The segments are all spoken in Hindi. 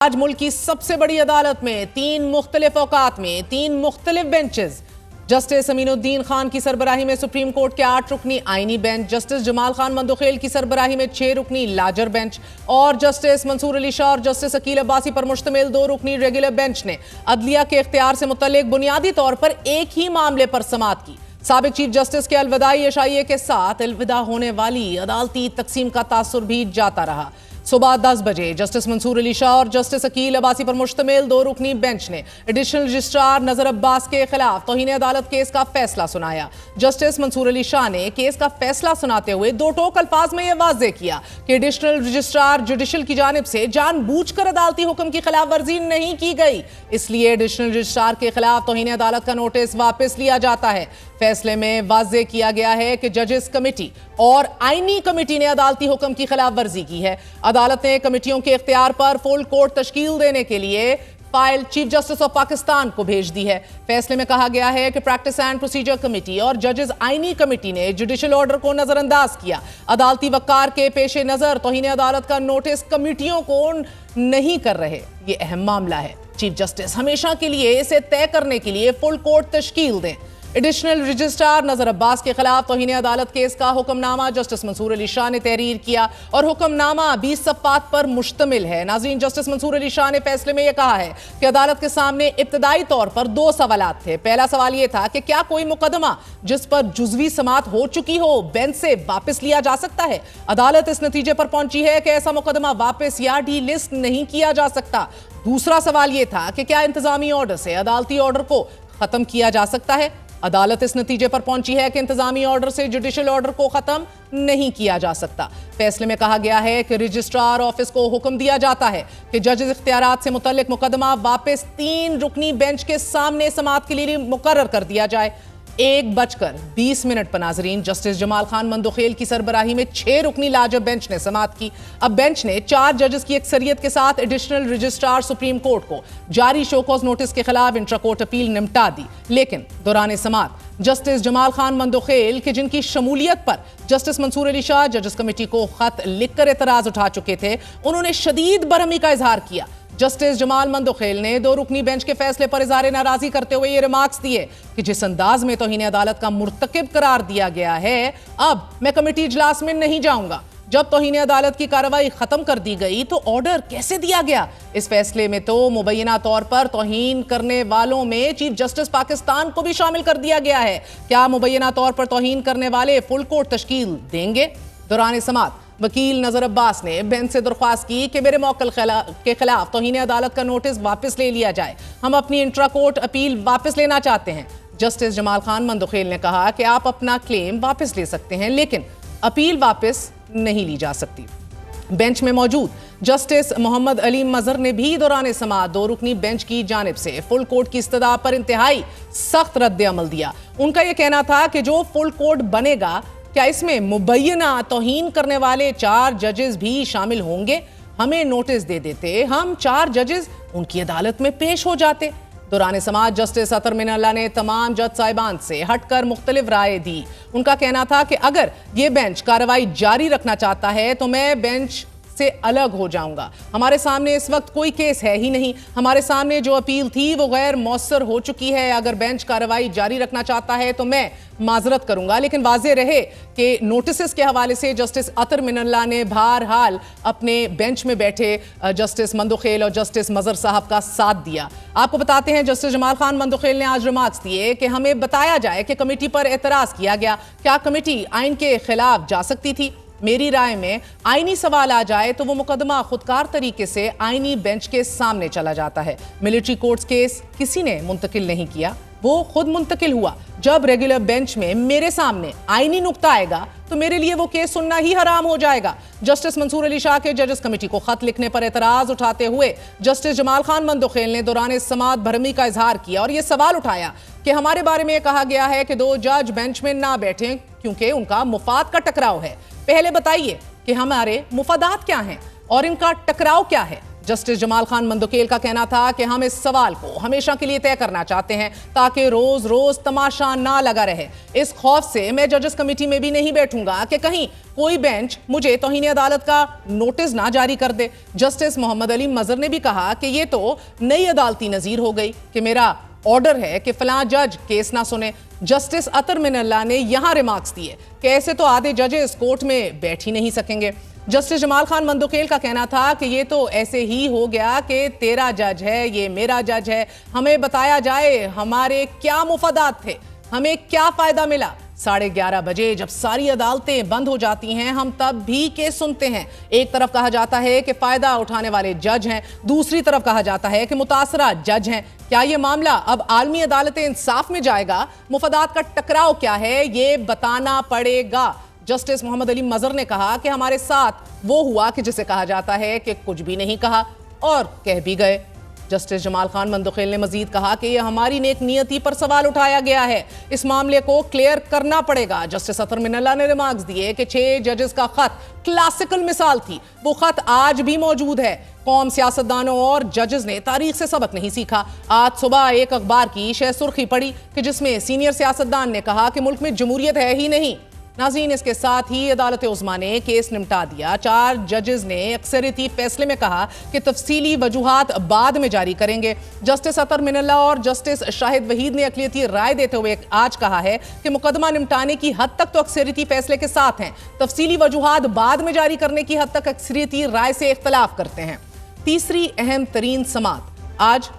आज मुल्क की सबसे बड़ी अदालत में 3 मुख्तलिफ औकात में 3 मुख्तलिफ बेंचेस। जस्टिस अमीनुद्दीन खान की सरबराही में सुप्रीम कोर्ट के 8 रुकनी आईनी बेंच, जस्टिस जमाल खान मंदोखेल की सरबराही में 6 रुकनी लार्जर बेंच और जस्टिस मंसूर अली शाह और जस्टिस अकील अब्बासी पर मुश्तमिल 2 रुकनी रेगुलर बेंच ने अदलिया के इख्तियार से मुतल्लिक बुनियादी तौर पर एक ही मामले पर समाअत की। साबिक चीफ जस्टिस के अलविदाई एशाइये के साथ अलविदा होने वाली अदालती तकसीम का तासुर भी जाता रहा। सुबह 10 बजे जस्टिस मंसूर अली शाह और जस्टिस अकील अब्बासी पर मुश्तमिल 2 रुकनी बेंच ने एडिशनल रजिस्ट्रार नजर अब्बास के खिलाफ तौहीन अदालत केस का फैसला सुनाया। जस्टिस मंसूर अली शाह ने केस का फैसला सुनाते हुए 2 टोक अल्फाज में यह वाज़ेह किया कि एडिशनल रजिस्ट्रार जुडिशल की जानिब से जानबूझकर अदालती हुक्म की खिलाफ वर्जी नहीं की गई, इसलिए एडिशनल रजिस्ट्रार के खिलाफ तौहीन अदालत का नोटिस वापस लिया जाता है। फैसले में वाज़ेह किया गया है कि जजेस कमेटी और आईनी कमेटी ने अदालती हुक्म की खिलाफ वर्जी की है। अदालत ने कमेटियों के इख्तियार पर फुल कोर्ट तश्कील देने के लिए file chief justice of Pakistan को भेज दी है। फैसले में कहा गया है कि प्रैक्टिस एंड प्रोसीजर कमेटी और जजेस आईनी कमेटी ने जुडिशल ऑर्डर को नजरअंदाज किया। अदालती वक़ार के पेश नजर तौहीन अदालत का नोटिस कमेटियों को नहीं कर रहे, ये अहम मामला है। चीफ जस्टिस हमेशा के लिए इसे तय करने के लिए फुल कोर्ट तश्कील दें। एडिशनल रजिस्ट्रार नजर अब्बास के खिलाफ तौहीन अदालत केस का हुक्मनामा जस्टिस मंसूर अली शाह ने तहरीर किया और हुक्मनामा 20 सफ़ात पर मुश्तमिल है। नाज़रीन, जस्टिस मंसूर अली शाह ने फैसले में यह कहा है कि अदालत के सामने इब्तदाई तौर पर 2 सवालात थे। पहला सवाल यह था कि क्या कोई मुकदमा जिस पर जुज़वी समाअत हो चुकी हो बेंच से वापस लिया जा सकता है। अदालत इस नतीजे पर पहुंची है कि ऐसा मुकदमा वापस या डी लिस्ट नहीं किया जा सकता। दूसरा सवाल यह था कि क्या इंतजामी ऑर्डर से अदालती ऑर्डर को खत्म किया जा सकता है। अदालत इस नतीजे पर पहुंची है कि इंतजामी ऑर्डर से जुडिशल ऑर्डर को खत्म नहीं किया जा सकता। फैसले में कहा गया है कि रजिस्ट्रार ऑफिस को हुक्म दिया जाता है कि जजेस इख्तियारात से मुतल्लिक मुकदमा वापस 3 रुकनी बेंच के सामने समाअत के लिए मुकर्रर कर दिया जाए। 1:20 पर नाजरीन जस्टिस जमाल खान मंदोखेल की सरबराही में 6 रुकनी लार्जर बेंच ने समाअत की। अब बेंच ने 4 जजेस की अक्सरियत के साथ एडिशनल रजिस्ट्रार सुप्रीम कोर्ट को जारी शोकॉज नोटिस के खिलाफ इंट्रा कोर्ट अपील निपटा दी। लेकिन दौरान समाअत जस्टिस जमाल खान मंदोखेल के जिनकी शमूलियत पर जस्टिस मंसूर अली शाह जजेस कमेटी को खत लिखकर एतराज उठा चुके थे, उन्होंने शदीद बरहमी का इजहार किया। जस्टिस जमाल मंदोखेल ने 2 रुकनी बेंच के फैसले पर इज़हार नाराजगी करते हुए ये रिमार्क्स दिए कि जिस अंदाज में तौहीन अदालत का मुर्तकिब करार दिया गया है, अब मैं कमेटी इजलास में नहीं जाऊंगा। जब तौहीन अदालत की कार्रवाई खत्म कर दी गई तो ऑर्डर कैसे दिया गया। इस फैसले में तो मुबैना तौर पर तौहीन करने वालों में चीफ जस्टिस पाकिस्तान को भी शामिल कर दिया गया है। क्या मुबैना तौर पर तौहीन करने वाले फुल कोर्ट तश्कील देंगे। दौरान समाअत वकील नजर अब्बास ने बेंच से दरख्वास्त की कि मेरे मौकल के खिलाफ तौहीन अदालत का नोटिस वापस ले लिया जाए। हम अपनी इंट्रा कोर्ट अपील वापस लेना चाहते हैं। जस्टिस जमाल खान मंदोखेल ने कहा कि आप अपना क्लेम वापस ले सकते हैं, लेकिन अपील वापस नहीं ली जा सकती। बेंच में मौजूद जस्टिस मोहम्मद अली मजहर ने भी दौरान समाअत 2 रुकनी बेंच की जानिब से फुल कोर्ट की इस्तदा पर इंतहाई सख्त रद्द अमल दिया। उनका यह कहना था कि जो फुल कोर्ट बनेगा, क्या इसमें मुबैना तौहीन करने वाले 4 जजेस भी शामिल होंगे। हमें नोटिस दे देते, हम 4 जजेस उनकी अदालत में पेश हो जाते। दौरान समाअत जस्टिस अतर मिनल्ला ने तमाम जज साहिबान से हटकर मुख्तलिफ राय दी। उनका कहना था कि अगर ये बेंच कार्रवाई जारी रखना चाहता है तो मैं बेंच से अलग हो जाऊंगा। हमारे सामने इस वक्त कोई केस है ही नहीं। हमारे सामने जो अपील थी वो गैर मौसर हो चुकी है। अगर बेंच कार्रवाई जारी रखना चाहता है तो मैं माजरत करूंगा, लेकिन वाज़ेह रहे कि नोटिस के हवाले से जस्टिस अतर मिनल्ला ने बहरहाल अपने बेंच में बैठे जस्टिस मंदोखेल और जस्टिस मजहर साहब का साथ दिया। आपको बताते हैं जस्टिस जमाल खान मंदोखेल ने आज रिमार्क्स दिए कि हमें बताया जाए कि कमेटी पर एतराज किया गया, क्या कमेटी आइन के खिलाफ जा सकती थी। मेरी राय में आईनी सवाल आ जाए तो वो मुकदमा खुदकार तरीके से आईनी बेंच के सामने चला जाता है। मिलिट्री कोर्ट्स केस किसी ने मुंतकिल नहीं किया, वो खुद मुंतकिल हुआ। जब रेगुलर बेंच में मेरे सामने आईनी नुक्ता आएगा तो मेरे लिए वो केस सुनना ही हराम हो जाएगा। जस्टिस मंसूर अली शाह के जजेस कमेटी को खत लिखने पर एतराज उठाते हुए जस्टिस जमाल खान मंदोखेल ने दौरान समाअत भरमी का इजहार किया और ये सवाल उठाया कि हमारे बारे में कहा गया है कि 2 जज बेंच में ना बैठें क्योंकि उनका मुफाद का टकराव है। पहले बताइए कि हमारे मुफादात क्या हैं और इनका टकराव क्या है। जस्टिस जमाल खान मंदोखेल का कहना था कि हम इस सवाल को हमेशा के लिए तय करना चाहते हैं ताकि रोज रोज तमाशा ना लगा रहे। इस खौफ से मैं जजेस कमेटी में भी नहीं बैठूंगा कि कहीं कोई बेंच मुझे तौहीन अदालत का नोटिस ना जारी कर दे। जस्टिस मोहम्मद अली मजहर ने भी कहा कि यह तो नई अदालती नजीर हो गई कि मेरा ऑर्डर है कि फलां जज केस ना सुने। जस्टिस अतर मिनल्ला ने यहां रिमार्क्स दिए कि ऐसे तो आधे जजेस कोर्ट में बैठ ही नहीं सकेंगे। जस्टिस जमाल खान मंदोखेल का कहना था कि ये तो ऐसे ही हो गया कि तेरा जज है, ये मेरा जज है, हमें बताया जाए हमारे क्या मुफादात थे, हमें क्या फायदा मिला। 11:30 बजे जब सारी अदालतें बंद हो जाती हैं हम तब भी केस सुनते हैं। एक तरफ कहा जाता है कि फायदा उठाने वाले जज हैं, दूसरी तरफ कहा जाता है कि मुतासरा जज हैं। क्या यह मामला अब आलमी अदालतें इंसाफ में जाएगा? मुफादात का टकराव क्या है ये बताना पड़ेगा। जस्टिस मोहम्मद अली मजहर ने कहा कि हमारे साथ वो हुआ कि जिसे कहा जाता है कि कुछ भी नहीं कहा और कह भी गए। जस्टिस जमाल खान मंदोखेल ने मजीद कहा कि यह हमारी नेक नियति पर सवाल उठाया गया है, इस मामले को क्लियर करना पड़ेगा। जस्टिस अतर मिनल्ला ने रिमार्क्स दिए कि 6 जजेस का खत क्लासिकल मिसाल थी, वो खत आज भी मौजूद है। कौम, सियासतदानों और जजेस ने तारीख से सबक नहीं सीखा। आज सुबह एक अखबार की शह सुर्खी पड़ी कि जिसमें सीनियर सियासतदान ने कहा कि मुल्क में जमहूरियत है ही नहीं। नाज़रीन, इसके साथ ही अदालत उज़्मा ने केस निपटा दिया। 4 जजेस ने अक्सरियती फैसले में कहा कि तफसीली वजूहात बाद में जारी करेंगे। जस्टिस अतर मिनल्ला और जस्टिस शाहिद वहीद ने अक़लियती राय देते हुए आज कहा है कि मुकदमा निपटाने की हद तक तो अक्सरियती फैसले के साथ हैं, तफसीली वजूहात बाद में जारी करने की हद तक अक्सरियती राय से इख्तलाफ करते हैं। तीसरी अहम तरीन समात आज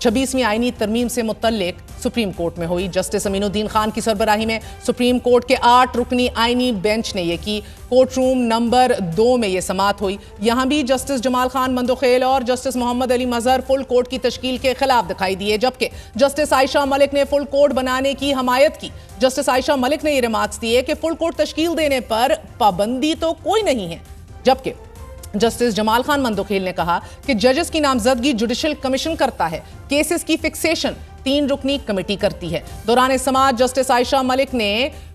26वीं आईनी तरमीम से मुतल्लिक सुप्रीम कोर्ट में हुई। जस्टिस अमीनुद्दीन खान की सरबराही में सुप्रीम कोर्ट के 8 रुकनी आईनी बेंच ने यह की। कोर्ट रूम नंबर 2 में यह समात हुई। यहां भी जस्टिस जमाल खान मंदोखेल और जस्टिस मोहम्मद अली मजहर फुल कोर्ट की तश्कील के खिलाफ दिखाई दिए, जबकि जस्टिस आयशा मलिक ने फुल कोर्ट बनाने की हमायत की। जस्टिस आयशा मलिक ने यह रिमार्क्स दिए कि फुल कोर्ट तश्कील देने पर पाबंदी तो कोई नहीं है, जबकि जस्टिस जमाल खान मंदोखेल ने कहा कि जजेस की नामजदगी जुडिशल कमीशन करता है, केसेस की फिक्सेशन 3 रुकनी कमेटी करती है। दौरान समाअत जस्टिस आयशा मलिक ने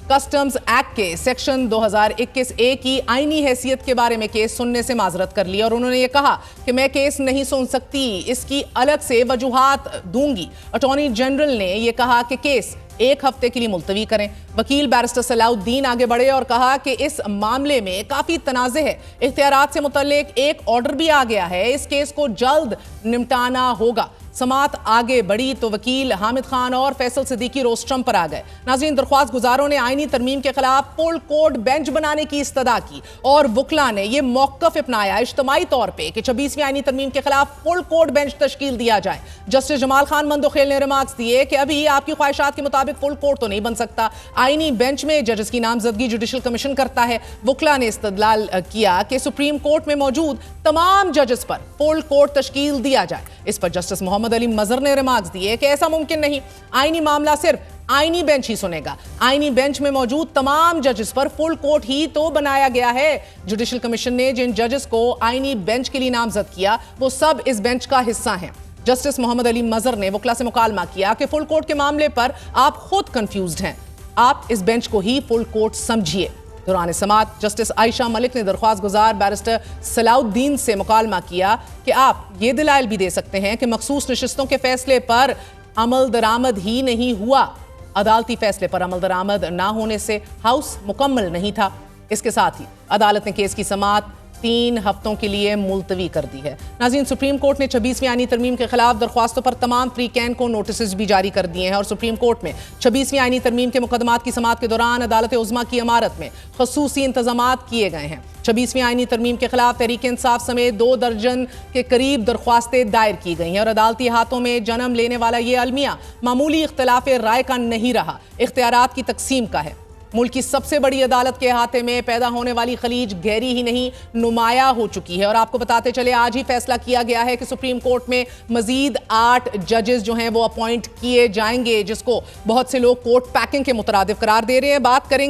कस्टम्स एक्ट के सेक्शन 2021A की आईनी हैसियत के बारे में केस सुनने से माजरत कर ली और उन्होंने ये कहा कि मैं केस नहीं सुन सकती, इसकी अलग से वजूहात दूंगी। अटॉर्नी जनरल ने यह कहा कि केस 1 हफ्ते के लिए मुलतवी करें। वकील बैरिस्टर सलाउद्दीन आगे बढ़े और कहा कि इस मामले में काफी तनाज़े है, इख्तियारात से मुतल्लिक एक ऑर्डर भी आ गया है, इस केस को जल्द निपटाना होगा। समात आगे बढ़ी तो वकील हामिद खान और फैसल सिद्दीकी रोस्ट्रम पर आ गए। नाज़रीन, दरख्वास्त गुजारों ने आईनी तरमीम के खिलाफ फुल कोर्ट बेंच बनाने की इस्तदा की और वकला ने यह मौक़िफ़ अपनाया इज्तिमाई तौर पर कि 26वीं आईनी तरमीम के खिलाफ फुल कोर्ट बेंच तश्कील दिया जाए। जस्टिस जमाल खान मंदोखेल ने रिमार्क्स दिए कि अभी आपकी ख्वाहिशात के मुताबिक फुल कोर्ट तो नहीं बन सकता, आईनी बेंच में जजेस की नामजदगी जुडिशल कमीशन करता है। वकला ने इस्तदलाल किया कि सुप्रीम कोर्ट में मौजूद तमाम जजेस पर फुल कोर्ट तश्कील दिया जाए। इस पर जस्टिस मोहम्मद अली मजहर ने रिमार्क्स दिए कि ऐसा मुमकिन नहीं, आईनी मामला सिर्फ आईनी बेंच ही सुनेगा। आईनी बेंच में मौजूद तमाम जजेस पर फुल कोर्ट ही तो बनाया गया है। जुडिशल कमीशन ने जिन जजेस को आईनी बेंच के लिए नामजद किया वो सब इस बेंच का हिस्सा हैं। जस्टिस मोहम्मद अली मजहर ने वकला से मुकालमा किया कि फुल कोर्ट के मामले पर आप खुद कंफ्यूज्ड हैं, आप इस बेंच को ही फुल कोर्ट समझिए। दौरान समाअत जस्टिस आयशा मलिक ने दरख्वास्त गुजार बैरिस्टर सलाउद्दीन से मुकालमा किया कि आप ये दलाइल भी दे सकते हैं कि मखसूस नशिस्तों के फैसले पर अमल दरामद ही नहीं हुआ। अदालती फैसले पर अमल दरामद ना होने से हाउस मुकम्मल नहीं था। इसके साथ ही अदालत ने केस की समाअत 3 हफ्तों के लिए मुलतवी कर दी है। नाज़रीन, सुप्रीम कोर्ट ने 26वीं आईनी तरमीम के खिलाफ दरख्वास्तों पर तमाम फ्री कैन को नोटिस भी जारी कर दिए हैं और सुप्रीम कोर्ट में 26वीं आईनी तरमीम के मुकदमात की समाअत के दौरान अदालत उज़्मा की इमारत में खसूसी इंतजामात किए गए हैं। 26वीं आईनी तरमीम के खिलाफ तहरीक इंसाफ समेत 2 दर्जन के करीब दरख्वास्तें दायर की गई हैं और अदालती हाथों में जन्म लेने वाला ये अलमिया मामूली इख्तिलाफ राय का नहीं रहा, इख्तियारात की तकसीम का है। मुल्क की सबसे बड़ी अदालत के अहाते में पैदा होने वाली खलीज गहरी ही नहीं नुमाया हो चुकी है। और आपको बताते चले आज ही फैसला किया गया है कि सुप्रीम कोर्ट में मजीद 8 जजेस जो हैं वो अपॉइंट किए जाएंगे, जिसको बहुत से लोग कोर्ट पैकिंग के मुतरादिफ करार दे रहे हैं। बात करेंगे